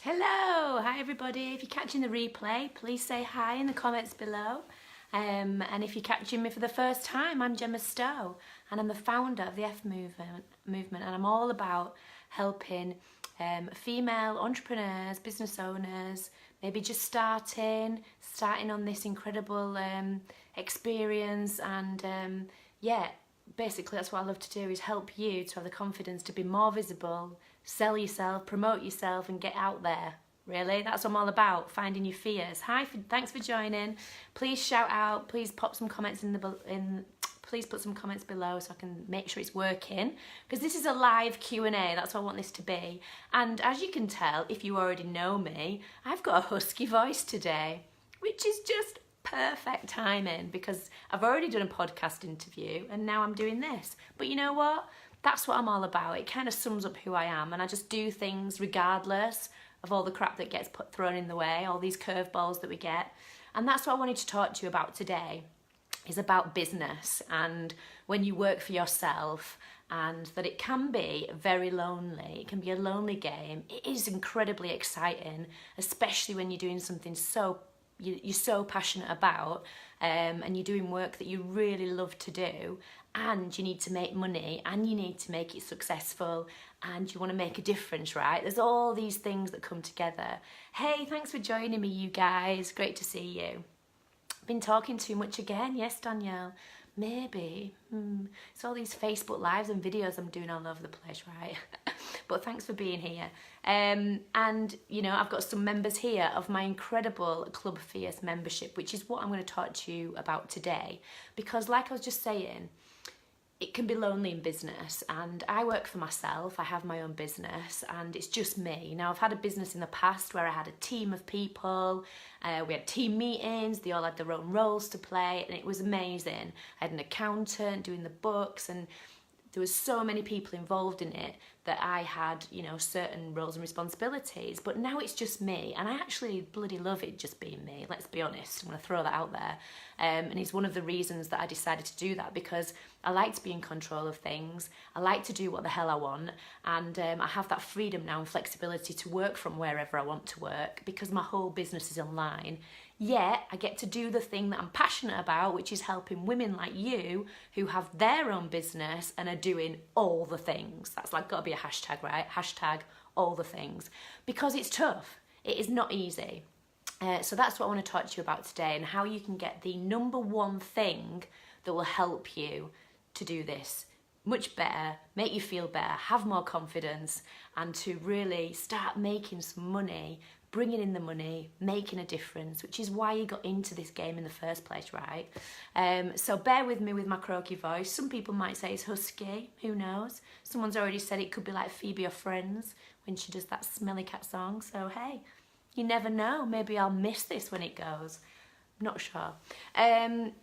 Hello, hi everybody. If you're catching the replay, please say hi in the comments below. And if you're catching me for the first time, I'm Gemma Stowe and I'm the founder of the F movement, and I'm all about helping female entrepreneurs, business owners, maybe just starting on this incredible experience, and basically that's what I love to do, is help you to have the confidence to be more visible, sell yourself, promote yourself and get out there. Really, that's what I'm all about, finding your fears. Thanks for joining. Please shout out, please pop some comments please put some comments below so I can make sure it's working, because this is a live Q&A. That's what I want this to be. And as you can tell, if you already know me, I've got a husky voice today, which is just perfect timing because I've already done a podcast interview and now I'm doing this. But you know what? That's what I'm all about. It kind of sums up who I am, and I just do things regardless of all the crap that gets thrown in the way, all these curveballs that we get. And that's what I wanted to talk to you about today, is about business and when you work for yourself, and that it can be very lonely. It can be a lonely game. It is incredibly exciting, especially when you're doing something you're so passionate about, and you're doing work that you really love to do, and you need to make money and you need to make it successful and you want to make a difference, right? There's all these things that come together. Hey, thanks for joining me, you guys. Great to see you. Been talking too much again? Yes, Danielle. Maybe. It's all these Facebook lives and videos I'm doing all over the place, right? But thanks for being here. And, you know, I've got some members here of my incredible Club Fierce membership, which is what I'm going to talk to you about today. Because like I was just saying, it can be lonely in business, and I work for myself. I have my own business and it's just me. Now, I've had a business in the past where I had a team of people. We had team meetings, they all had their own roles to play, and it was amazing. I had an accountant doing the books, and there was so many people involved in it that I had, you know, certain roles and responsibilities. But now it's just me, and I actually bloody love it just being me. Let's be honest, I'm going to throw that out there. And it's one of the reasons that I decided to do that, because I like to be in control of things. I like to do what the hell I want, and I have that freedom now and flexibility to work from wherever I want to work, because my whole business is online. Yet I get to do the thing that I'm passionate about, which is helping women like you who have their own business and are doing all the things. That's like got to be a hashtag, right? Hashtag all the things, because it's tough. It is not easy. So that's what I want to talk to you about today, and how you can get the number one thing that will help you to do this much better, make you feel better, have more confidence, and to really start making some money, bringing in the money, making a difference, which is why you got into this game in the first place, right? So bear with me with my croaky voice. Some people might say it's husky, who knows? Someone's already said it could be like Phoebe or Friends when she does that Smelly Cat song, so hey, you never know, maybe I'll miss this when it goes. Not sure.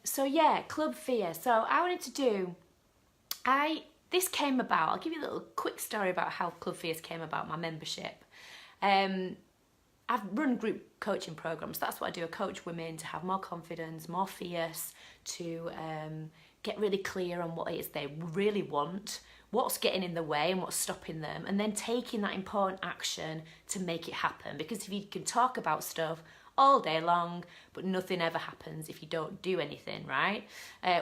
So yeah, Club Fear. So I wanted to do, this came about, I'll give you a little quick story about how Club Fierce came about, my membership. I've run group coaching programs. That's what I do. I coach women to have more confidence, more fierce, to get really clear on what it is they really want, what's getting in the way and what's stopping them, and then taking that important action to make it happen. Because if you can talk about stuff all day long, but nothing ever happens if you don't do anything, right?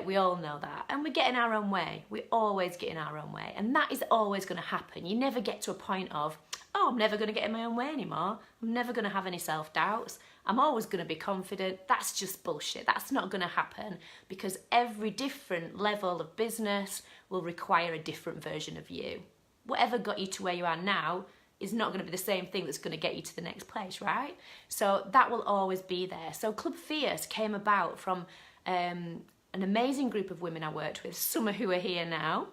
We all know that. And we get in our own way. We always get in our own way. And that is always going to happen. You never get to a point of, oh, I'm never going to get in my own way anymore. I'm never going to have any self-doubts. I'm always going to be confident. That's just bullshit. That's not going to happen, because every different level of business will require a different version of you. Whatever got you to where you are now is not going to be the same thing that's going to get you to the next place, right? So that will always be there. So Club Fierce came about from an amazing group of women I worked with, some who are here now,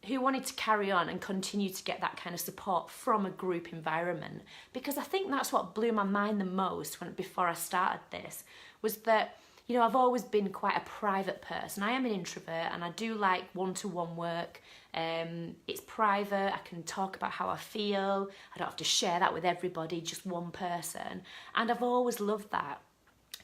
who wanted to carry on and continue to get that kind of support from a group environment. Because I think that's what blew my mind the most before I started this, was that, you know, I've always been quite a private person. I am an introvert and I do like one-to-one work. It's private, I can talk about how I feel, I don't have to share that with everybody, just one person. And I've always loved that.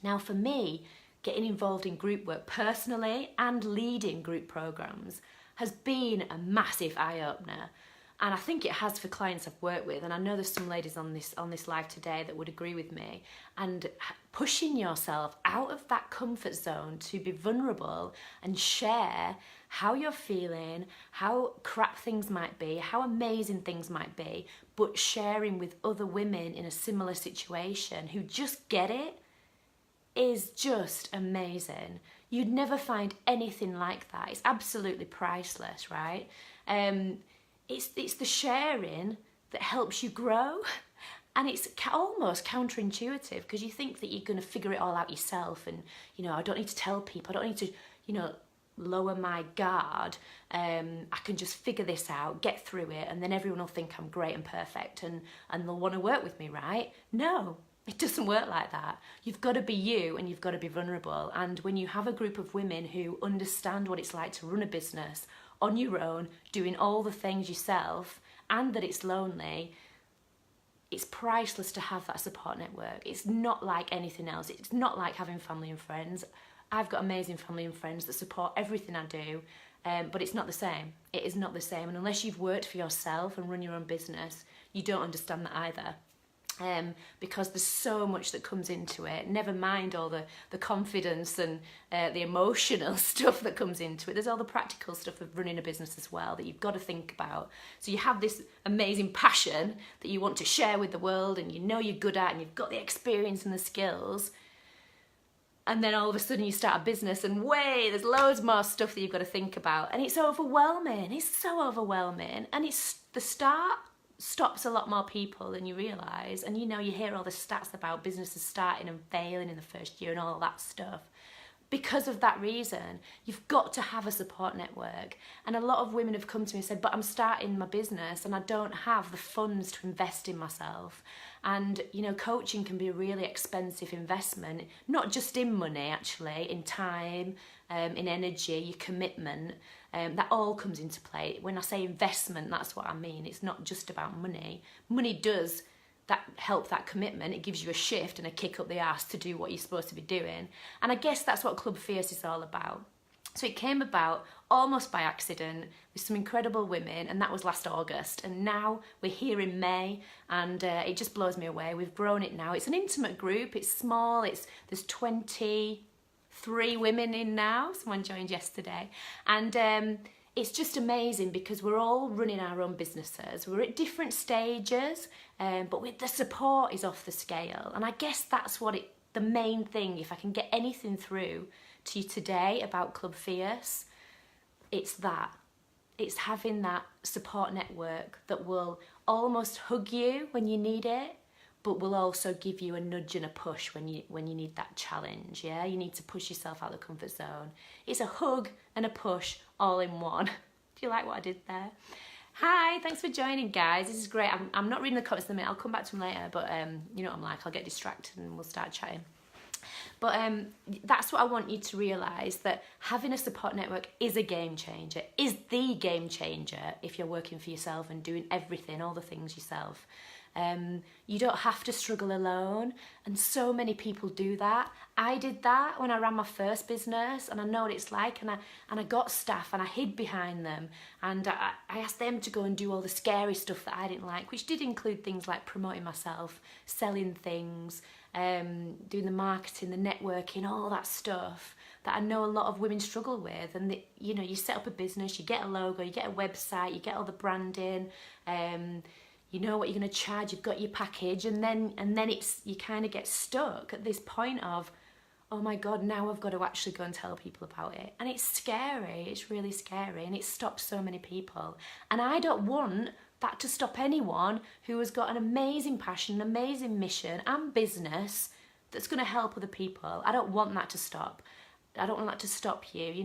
Now for me, getting involved in group work personally and leading group programs has been a massive eye-opener. And I think it has for clients I've worked with, and I know there's some ladies on this live today that would agree with me. And pushing yourself out of that comfort zone to be vulnerable and share how you're feeling, how crap things might be, how amazing things might be, but sharing with other women in a similar situation who just get it is just amazing. You'd never find anything like that. It's absolutely priceless, right? It's the sharing that helps you grow, and it's almost counterintuitive because you think that you're going to figure it all out yourself, and I don't need to tell people, I don't need to lower my guard. I can just figure this out, get through it, and then everyone will think I'm great and perfect, and they'll want to work with me, right? No, it doesn't work like that. You've got to be you, and you've got to be vulnerable. And when you have a group of women who understand what it's like to run a business on your own, doing all the things yourself, and that it's lonely, it's priceless to have that support network. It's not like anything else. It's not like having family and friends. I've got amazing family and friends that support everything I do, but it's not the same. It is not the same. And unless you've worked for yourself and run your own business, you don't understand that either. Because there's so much that comes into it, never mind all the confidence and the emotional stuff that comes into it. There's all the practical stuff of running a business as well that you've got to think about. So you have this amazing passion that you want to share with the world, and you're good at, and you've got the experience and the skills, and then all of a sudden you start a business and there's loads more stuff that you've got to think about, and it's overwhelming. It's so overwhelming, and it's the start stops a lot more people than you realise. And you hear all the stats about businesses starting and failing in the first year and all that stuff. Because of that reason, you've got to have a support network. And a lot of women have come to me and said, but I'm starting my business and I don't have the funds to invest in myself. And coaching can be a really expensive investment, not just in money, actually, in time, in energy, your commitment. That all comes into play. When I say investment, that's what I mean. It's not just about money. Money does help that commitment. It gives you a shift and a kick up the arse to do what you're supposed to be doing. And I guess that's what Club Fierce is all about. So it came about almost by accident with some incredible women, and that was last August. And now we're here in May, and it just blows me away. We've grown it now. It's an intimate group. It's small. There's 23 women in now. Someone joined yesterday. And it's just amazing because we're all running our own businesses. We're at different stages, but with the support is off the scale. And I guess that's the main thing, if I can get anything through to you today about Club Fierce, it's that. It's having that support network that will almost hug you when you need it, but will also give you a nudge and a push when you need that challenge. Yeah, you need to push yourself out of the comfort zone. It's a hug and a push all in one. Do you like what I did there? Hi, thanks for joining, guys. This is great. I'm not reading the comments in a minute. I'll come back to them later, but you know what I'm like. I'll get distracted and we'll start chatting. But that's what I want you to realise, that having a support network is a game changer, is the game changer if you're working for yourself and doing everything, all the things yourself. You don't have to struggle alone, and so many people do that. I did that when I ran my first business, and I know what it's like, and I got staff and I hid behind them, and I asked them to go and do all the scary stuff that I didn't like, which did include things like promoting myself, selling things, doing the marketing, the networking, all that stuff that I know a lot of women struggle with. And you set up a business, you get a logo, you get a website, you get all the branding, you know what you're going to charge, you've got your package, and then you kind of get stuck at this point of, oh my God, now I've got to actually go and tell people about it. And it's scary, it's really scary, and it stops so many people. And I don't want that to stop anyone who has got an amazing passion, an amazing mission and business that's going to help other people. I don't want that to stop. I don't want that to stop you,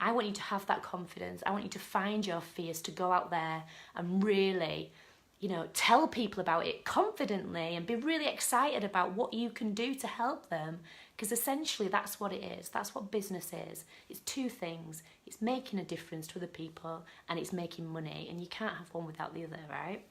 I want you to have that confidence. I want you to find your fears, to go out there and really, tell people about it confidently and be really excited about what you can do to help them. Because essentially that's what it is. That's what business is. It's two things. It's making a difference to other people and it's making money. And you can't have one without the other, right?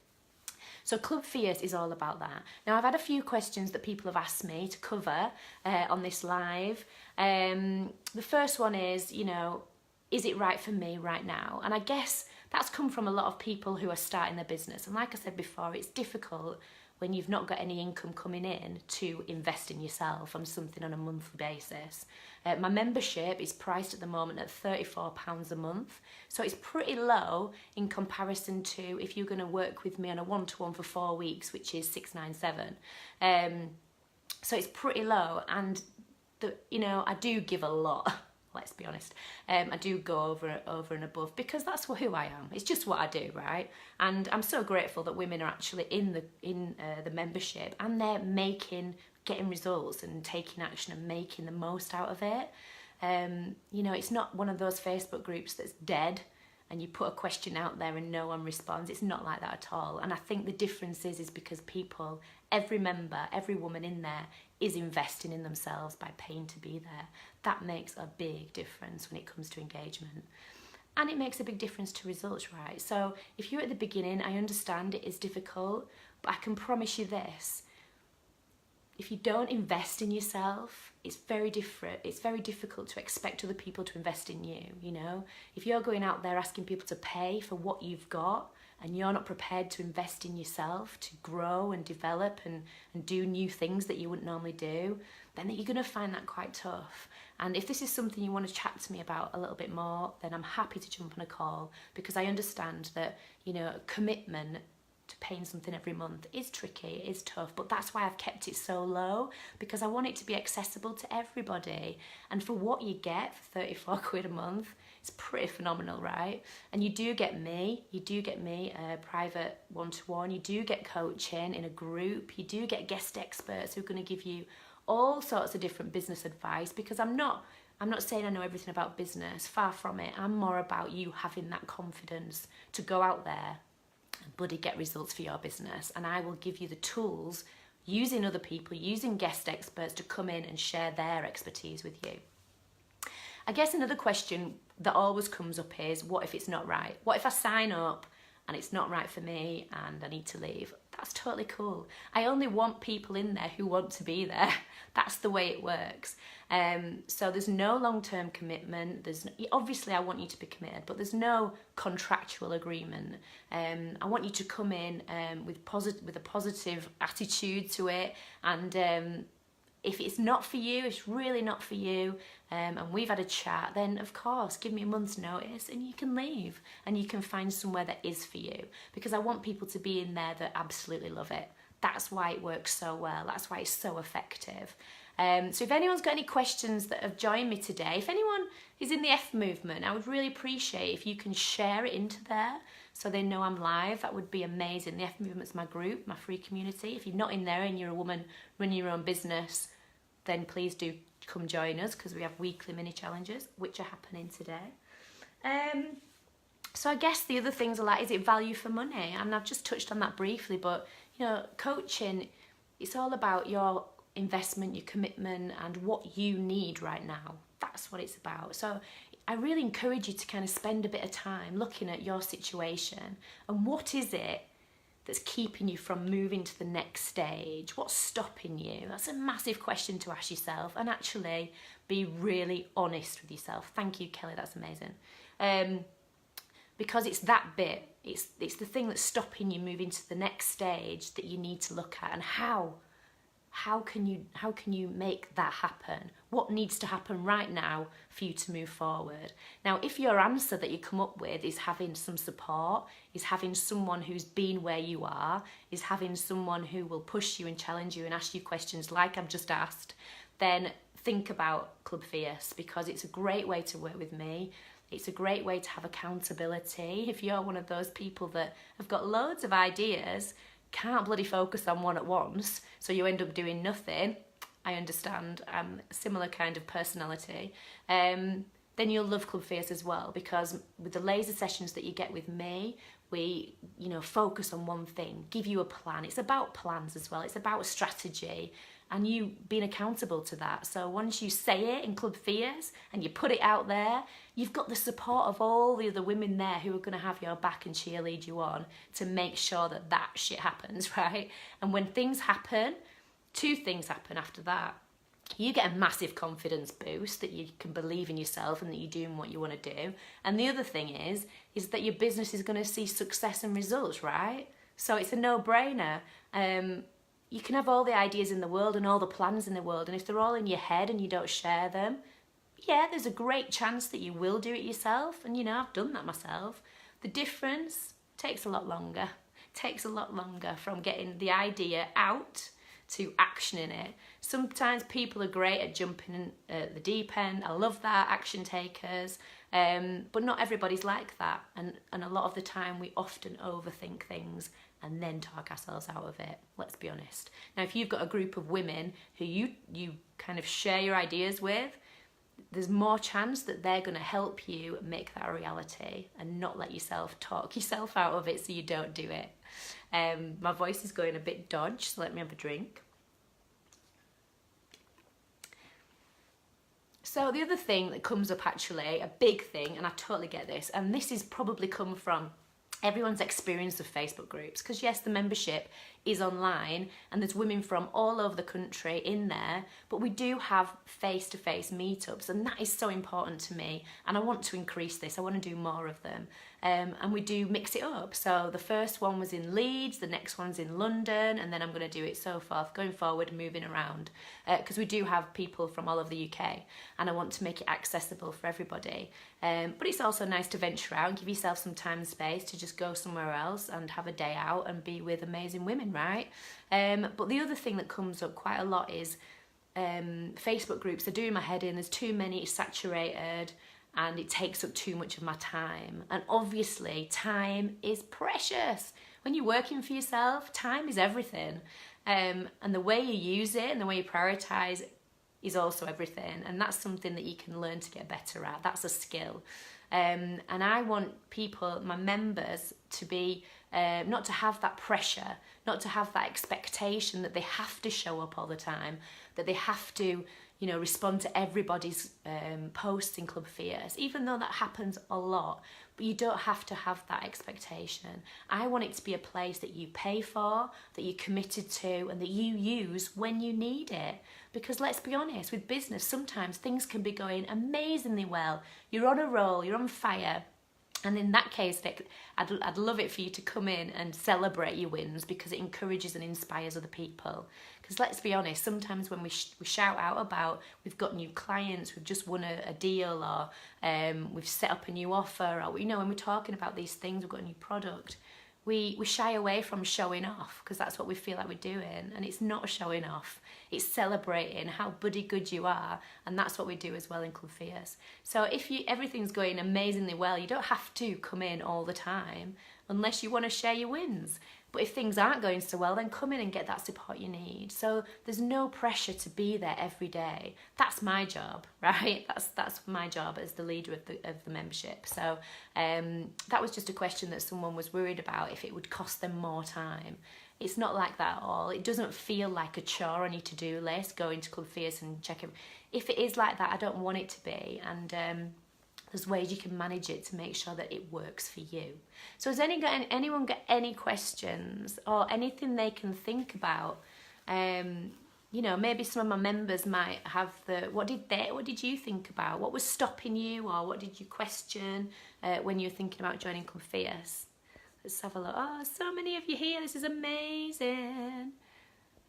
So Club Fierce is all about that. Now, I've had a few questions that people have asked me to cover on this live. The first one is, is it right for me right now? And I guess that's come from a lot of people who are starting their business. And like I said before, it's difficult when you've not got any income coming in to invest in yourself on something on a monthly basis. My membership is priced at the moment at £34 a month, so it's pretty low in comparison to if you're going to work with me on a one-to-one for 4 weeks, which is £697. So it's pretty low, and I do give a lot. Let's be honest. I do go over and above because that's who I am. It's just what I do, right? And I'm so grateful that women are actually in the membership, and they're getting results and taking action and making the most out of it. It's not one of those Facebook groups that's dead and you put a question out there and no one responds. It's not like that at all. And I think the difference is because people, every member, every woman in there is investing in themselves by paying to be there. That makes a big difference when it comes to engagement. And it makes a big difference to results, right? So if you're at the beginning, I understand it is difficult, but I can promise you this. If you don't invest in yourself, it's very difficult to expect other people to invest in you, If you're going out there asking people to pay for what you've got and you're not prepared to invest in yourself, to grow and develop and do new things that you wouldn't normally do, then you're going to find that quite tough. And if this is something you want to chat to me about a little bit more, then I'm happy to jump on a call, because I understand that, commitment to paying something every month is tricky, it is tough, but that's why I've kept it so low, because I want it to be accessible to everybody. And for what you get for 34 quid a month, it's pretty phenomenal, right? And you do get me, a private one-to-one, you do get coaching in a group, you do get guest experts who are going to give you all sorts of different business advice, because I'm not saying I know everything about business, far from it. I'm more about you having that confidence to go out there and get results for your business. And I will give you the tools, using other people, using guest experts to come in and share their expertise with you. I guess another question that always comes up is, what if it's not right? What if I sign up and it's not right for me and I need to leave? That's totally cool. I only want people in there who want to be there. That's the way it works. So there's no long-term commitment. Obviously I want you to be committed, but there's no contractual agreement. I want you to come in with a positive attitude to it, and if it's not for you, it's really not for you, and we've had a chat, then of course give me a month's notice and you can leave and you can find somewhere that is for you, because I want people to be in there that absolutely love it. That's why it works so well. That's why it's so effective. So if anyone's got any questions that have joined me today, if anyone is in the F movement, I would really appreciate if you can share it into there so they know I'm live. That would be amazing. The F movement's my group, my free community. If you're not in there and you're a woman running your own business, then please do come join us, because we have weekly mini challenges which are happening today. So I guess the other things are like, is it value for money? And I've just touched on that briefly, but coaching, it's all about your investment, your commitment, and what you need right now. That's what it's about. So I really encourage you to kind of spend a bit of time looking at your situation and what is it that's keeping you from moving to the next stage? What's stopping you? That's a massive question to ask yourself, and actually be really honest with yourself. Thank you, Kelly, that's amazing. Because it's that bit, it's the thing that's stopping you moving to the next stage that you need to look at. And how can you make that happen? What needs to happen right now for you to move forward? Now, if your answer that you come up with is having some support, is having someone who's been where you are, is having someone who will push you and challenge you and ask you questions like I've just asked, then think about Club Fierce, because it's a great way to work with me. It's a great way to have accountability. If you're one of those people that have got loads of ideas, can't bloody focus on one at once, so you end up doing nothing, I understand, a similar kind of personality, then you'll love Club Fierce as well, because with the laser sessions that you get with me, we focus on one thing, give you a plan. It's about plans as well, it's about strategy, and you being accountable to that. So once you say it in Club Fierce and you put it out there, you've got the support of all the other women there who are going to have your back and cheerlead you on to make sure that shit happens, right? And when things happen, two things happen after that. you get a massive confidence boost that you can believe in yourself and that you're doing what you want to do. And the other thing is that your business is going to see success and results, right? So it's a no-brainer. You can have all the ideas in the world and all the plans in the world, and if they're all in your head and you don't share them, yeah, there's a great chance that you will do it yourself. And I've done that myself. The difference takes a lot longer. Takes a lot longer from getting the idea out to actioning it. Sometimes people are great at jumping in at the deep end. I love that, action takers. But not everybody's like that. And a lot of the time we often overthink things and then talk ourselves out of it. Let's be honest. Now, if you've got a group of women who you kind of share your ideas with, there's more chance that they're going to help you make that a reality and not let yourself talk yourself out of it so you don't do it. My voice is going a bit dodgy, so let me have a drink. So the other thing that comes up, actually, a big thing, and I totally get this, and this is probably come from everyone's experience of Facebook groups, because yes, the membership is online and there's women from all over the country in there, but we do have face-to-face meetups, and that is so important to me, and I want to increase this. I want to do more of them, and we do mix it up. So the first one was in Leeds, the next one's in London, and then I'm going to do it so forth going forward, moving around, because we do have people from all over the UK and I want to make it accessible for everybody. But it's also nice to venture out and give yourself some time and space to just go somewhere else and have a day out and be with amazing women, right? But the other thing that comes up quite a lot is Facebook groups are doing my head in. There's too many, it's saturated, and it takes up too much of my time. And obviously, time is precious. When you're working for yourself, time is everything. And the way you use it and the way you prioritise is also everything. And that's something that you can learn to get better at. That's a skill. And I want people, my members, to be, not to have that pressure, not to have that expectation that they have to show up all the time, that they have to, respond to everybody's posts in Club Fierce, even though that happens a lot. But you don't have to have that expectation. I want it to be a place that you pay for, that you're committed to, and that you use when you need it. Because let's be honest, with business, sometimes things can be going amazingly well. You're on a roll, you're on fire. And in that case, I'd love it for you to come in and celebrate your wins, because it encourages and inspires other people. Because let's be honest, sometimes when we shout out about we've got new clients, we've just won a deal, or we've set up a new offer, or when we're talking about these things, we've got a new product, we shy away from showing off, because that's what we feel like we're doing. And it's not showing off, it's celebrating how bloody good you are. And that's what we do as well in Club Fierce. So if everything's going amazingly well, you don't have to come in all the time unless you want to share your wins. But if things aren't going so well, then come in and get that support you need. So there's no pressure to be there every day. That's my job, right? That's my job as the leader of the membership. So that was just a question that someone was worried about, if it would cost them more time. It's not like that at all. It doesn't feel like a chore on your to-do list, going to Club Fierce and checking. If it is like that, I don't want it to be. And there's ways you can manage it to make sure that it works for you. So has anyone got any questions or anything they can think about? Maybe some of my members might have what did you think about? What was stopping you, or what did you question when you were thinking about joining Club Fierce? Let's have a look. Oh, so many of you here. This is amazing.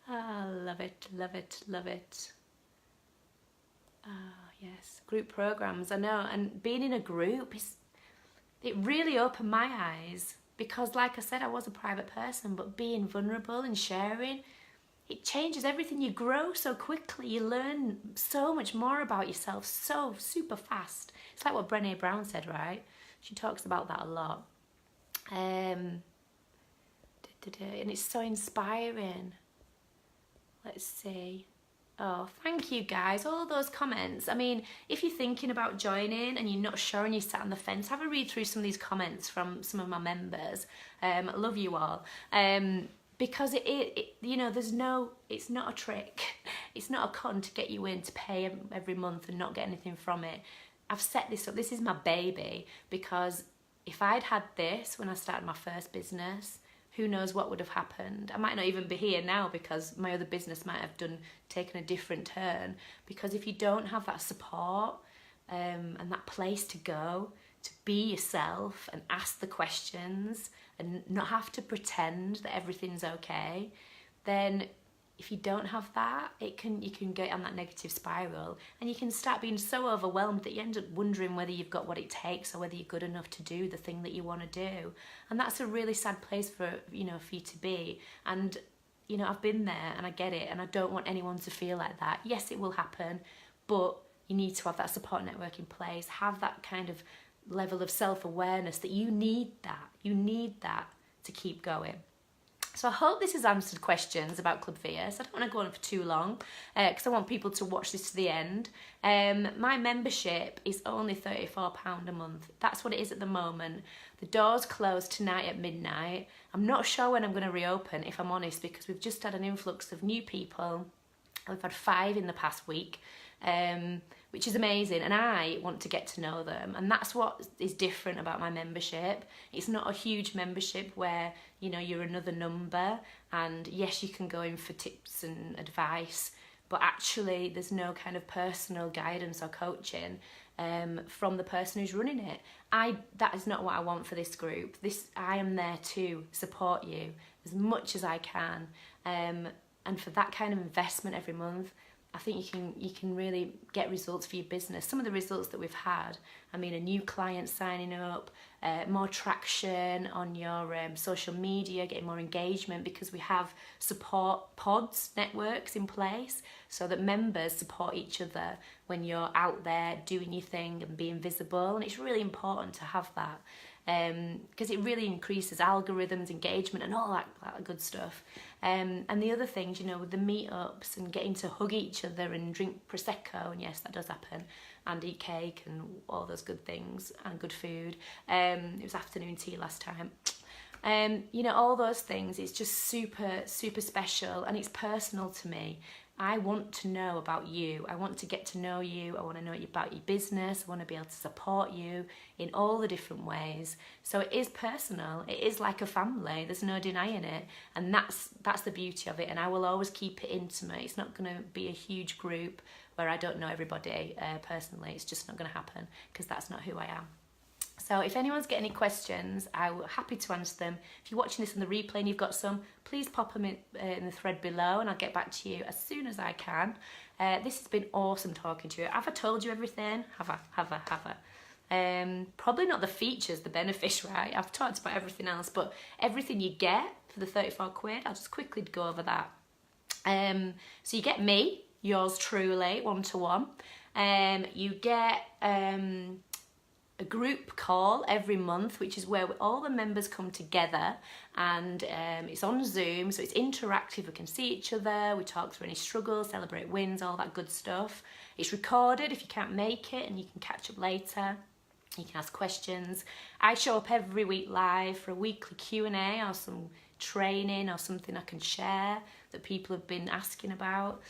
Oh, love it, love it, love it. Oh, yes. Group programs, I know. And being in a group, it really opened my eyes, because like I said, I was a private person, but being vulnerable and sharing, it changes everything. You grow so quickly. You learn so much more about yourself so super fast. It's like what Brené Brown said, right? She talks about that a lot. And it's so inspiring. Let's see. Oh, thank you guys, all those comments. I mean, if you're thinking about joining and you're not sure and you sat on the fence, have a read through some of these comments from some of my members. I love you all. Because it's not a trick. It's not a con to get you in to pay every month and not get anything from it. I've set this up. This is my baby, because if I'd had this when I started my first business, who knows what would have happened. I might not even be here now because my other business might have taken a different turn. Because if you don't have that support and that place to go, to be yourself and ask the questions and not have to pretend that everything's okay, then if you don't have that, you can get on that negative spiral, and you can start being so overwhelmed that you end up wondering whether you've got what it takes or whether you're good enough to do the thing that you want to do. And that's a really sad place for you to be. And I've been there and I get it, and I don't want anyone to feel like that. Yes, it will happen, but you need to have that support network in place, have that kind of level of self-awareness that you need that to keep going. So I hope this has answered questions about Club Fierce. I don't want to go on for too long because I want people to watch this to the end. My membership is only £34 a month. That's what it is at the moment. The doors close tonight at midnight. I'm not sure when I'm going to reopen, if I'm honest, because we've just had an influx of new people. We've had 5 in the past week, which is amazing, and I want to get to know them, and that's what is different about my membership. It's not a huge membership where you're another number, and yes, you can go in for tips and advice, but actually there's no kind of personal guidance or coaching from the person who's running it. That is not what I want for this group. I am there to support you as much as I can, and for that kind of investment every month, I think you can really get results for your business. Some of the results that we've had, a new client signing up, more traction on your social media, getting more engagement, because we have support pods, networks in place, so that members support each other when you're out there doing your thing and being visible. And it's really important to have that, because it really increases algorithms, engagement, and all that good stuff. And the other things, with the meetups and getting to hug each other and drink Prosecco, and yes, that does happen, and eat cake and all those good things, and good food. It was afternoon tea last time. All those things, it's just super, super special, and it's personal to me. I want to know about you. I want to get to know you. I want to know about your business. I want to be able to support you in all the different ways. So it is personal. It is like a family. There's no denying it. And that's the beauty of it. And I will always keep it intimate. It's not going to be a huge group where I don't know everybody personally. It's just not going to happen, because that's not who I am. So if anyone's got any questions, I'm happy to answer them. If you're watching this on the replay and you've got some, please pop them in the thread below, and I'll get back to you as soon as I can. This has been awesome talking to you. Have I told you everything? Have I? Probably not the features, the benefits, right? I've talked about everything else, but everything you get for the 34 quid, I'll just quickly go over that. So you get me, yours truly, one-to-one. You get a group call every month, which is where all the members come together, and it's on Zoom, so it's interactive. We can see each other, we talk through any struggles, celebrate wins, all that good stuff. It's recorded if you can't make it, and you can catch up later. You can ask questions. I show up every week live for a weekly Q&A or some training or something I can share that people have been asking about.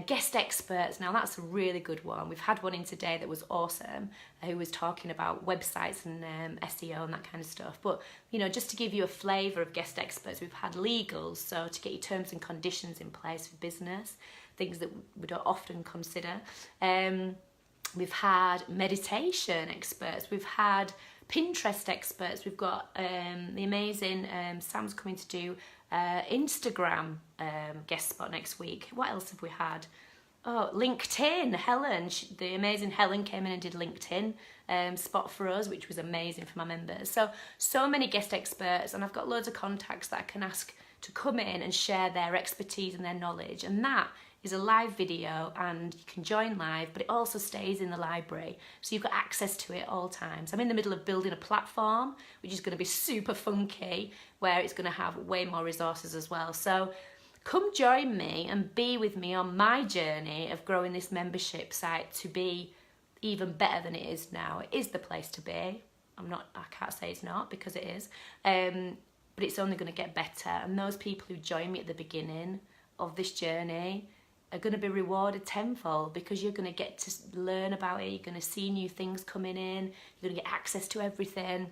Guest experts, now that's a really good one. We've had one in today that was awesome, who was talking about websites and SEO and that kind of stuff. But just to give you a flavour of guest experts, we've had legals, so to get your terms and conditions in place for business, things that we don't often consider. We've had meditation experts, we've had Pinterest experts, we've got the amazing Sam's coming to do Instagram guest spot next week. What else have we had? Oh, LinkedIn, Helen, the amazing Helen came in and did LinkedIn spot for us, which was amazing for my members. So many guest experts, and I've got loads of contacts that I can ask to come in and share their expertise and their knowledge, and that is a live video, and you can join live, but it also stays in the library, so you've got access to it all times. I'm in the middle of building a platform, which is going to be super funky, where it's going to have way more resources as well. So come join me and be with me on my journey of growing this membership site to be even better than it is now. It is the place to be. I can't say it's not, because it is, but it's only going to get better. And those people who join me at the beginning of this journey are going to be rewarded tenfold, because you're going to get to learn about it, you're going to see new things coming in, you're going to get access to everything.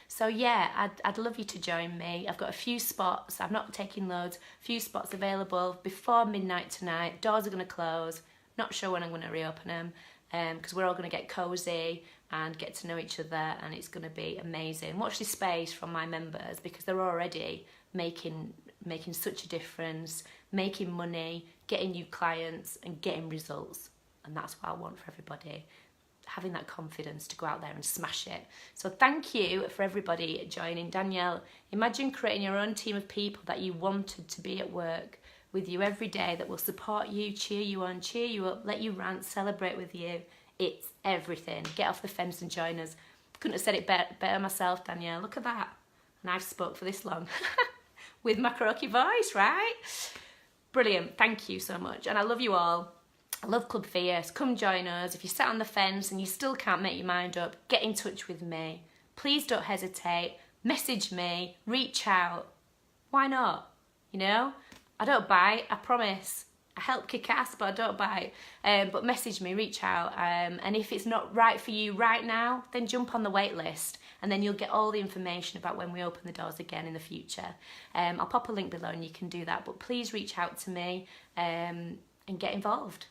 So yeah, I'd love you to join me. I've got a few spots. I'm not taking loads. Few spots available before midnight tonight. Doors are going to close. Not sure when I'm going to reopen them, because we're all going to get cozy and get to know each other, and it's going to be amazing. Watch this space from my members, because they're already making such a difference, making money, getting new clients and getting results. And that's what I want for everybody, having that confidence to go out there and smash it. So thank you for everybody joining. Danielle, imagine creating your own team of people that you wanted to be at work with you every day, that will support you, cheer you on, cheer you up, let you rant, celebrate with you. It's everything. Get off the fence and join us. Couldn't have said it better myself, Danielle. Look at that. And I've spoke for this long with my croaky voice, right? Brilliant. Thank you so much. And I love you all. I love Club Fierce. Come join us. If you sat on the fence and you still can't make your mind up, get in touch with me. Please don't hesitate. Message me. Reach out. Why not? You know? I don't bite, I promise. I help kick ass, but I don't bite. But message me, reach out. And if it's not right for you right now, then jump on the wait list, and then you'll get all the information about when we open the doors again in the future. I'll pop a link below and you can do that. But please reach out to me and get involved.